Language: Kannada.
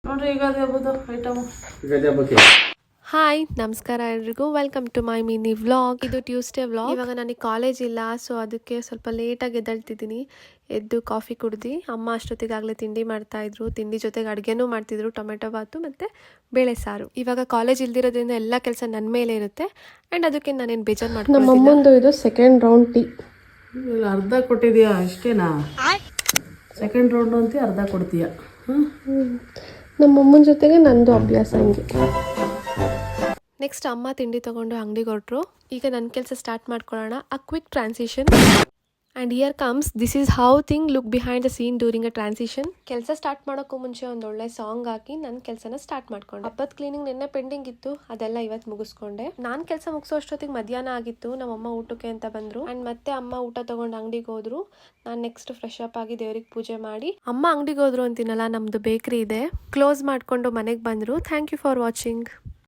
ನೋಡ್ರಿ ಯುಗಾದಿ ಹಬ್ಬದ ಐಟಮ್. ಯುಗಾದಿ ಹಬ್ಬಕ್ಕೆ ಹಾಯ್ ನಮಸ್ಕಾರ ಎಲ್ರಿಗೂ, welcome to my mini vlog. ಇದು ಟ್ಯೂಸ್ಡೇ ವ್ಲಾಗ್. ಇವಾಗ ನನಗೆ ಕಾಲೇಜ್ ಇಲ್ಲ, ಸೊ ಅದಕ್ಕೆ ಸ್ವಲ್ಪ ಲೇಟಾಗಿ ಎದ್ದೇಳ್ತಿದ್ದೀನಿ. ಎದ್ದು ಕಾಫಿ ಕುಡ್ದು ಅಮ್ಮ ಅಷ್ಟೊತ್ತಿಗಾಗಲೇ ತಿಂಡಿ ಮಾಡ್ತಾ ಇದ್ರು. ತಿಂಡಿ ಜೊತೆಗೆ ಅಡುಗೆನೂ ಮಾಡ್ತಿದ್ರು, ಟೊಮೆಟೊ ಬಾತು ಮತ್ತು ಬೇಳೆ ಸಾರು. ಇವಾಗ ಕಾಲೇಜ್ ಇಲ್ದಿರೋದ್ರಿಂದ ಎಲ್ಲ ಕೆಲಸ ನನ್ನ ಮೇಲೆ ಇರುತ್ತೆ ಆ್ಯಂಡ್ ಅದಕ್ಕೆ ನಾನೇನು ಬೇಜಾರು ಮಾಡ್ತೀನಿ. ನಮ್ಮ ಅಮ್ಮಂದು ಇದು ಸೆಕೆಂಡ್ ರೌಂಡ್ ಟೀ. ಇಲ್ಲ ಅರ್ಧ ಕೊಟ್ಟಿದ್ಯಾ ಅಷ್ಟೇನಾ? ಸೆಕೆಂಡ್ ರೌಂಡ್ ಅಂತ ಅರ್ಧ ಕೊಡ್ತೀಯ. ನಮ್ಮ ಅಮ್ಮನ ಜೊತೆಗೆ ನಂದು ಅಭ್ಯಾಸ ಹಂಗೆ. ನೆಕ್ಸ್ಟ್ ಅಮ್ಮ ತಿಂಡಿ ತೊಗೊಂಡು ಅಂಗಡಿಗೆ ಹೊರಟ್ರು. ಈಗ ನನ್ನ ಕೆಲಸ ಸ್ಟಾರ್ಟ್ ಮಾಡ್ಕೊಳ್ಳೋಣ. A quick transition and here comes this is how thing look behind the scene during a transition. ಕೆಲಸ ಸ್ಟಾರ್ಟ್ ಮಾಡೋಕ್ಕೂ ಮುಂಚೆ ಒಂದು ಒಳ್ಳೆ ಸಾಂಗ್ ಹಾಕಿ ನನ್ನ ಕೆಲಸನ ಸ್ಟಾರ್ಟ್ ಮಾಡ್ಕೊಂಡೆ. ಹಬ್ಬದ ಕ್ಲೀನಿಂಗ್ ನಿನ್ನೆ ಪೆಂಡಿಂಗ್ ಇತ್ತು, ಅದೆಲ್ಲ ಇವತ್ತು ಮುಗಿಸ್ಕೊಂಡೆ. ನಾನು ಕೆಲಸ ಮುಗಿಸೋ ಅಷ್ಟೊತ್ತಿಗೆ ಮಧ್ಯಾಹ್ನ ಆಗಿತ್ತು. ನಮ್ಮಮ್ಮ ಊಟಕ್ಕೆ ಅಂತ ಬಂದರು ಆ್ಯಂಡ್ ಮತ್ತೆ ಅಮ್ಮ ಊಟ ತೊಗೊಂಡು ಅಂಗಡಿಗೆ ಹೋದ್ರು. ನಾನು ನೆಕ್ಸ್ಟ್ ಫ್ರೆಶ್ ಅಪ್ ಆಗಿ ದೇವ್ರಿಗೆ ಪೂಜೆ ಮಾಡಿ ಅಮ್ಮ ಅಂಗಡಿಗೆ ಹೋದ್ರು ಅಂತೀನಲ್ಲ, ನಮ್ಮದು ಬೇಕ್ರಿ ಇದೆ, ಕ್ಲೋಸ್ ಮಾಡಿಕೊಂಡು ಮನೆಗೆ ಬಂದರು. Thank you for watching.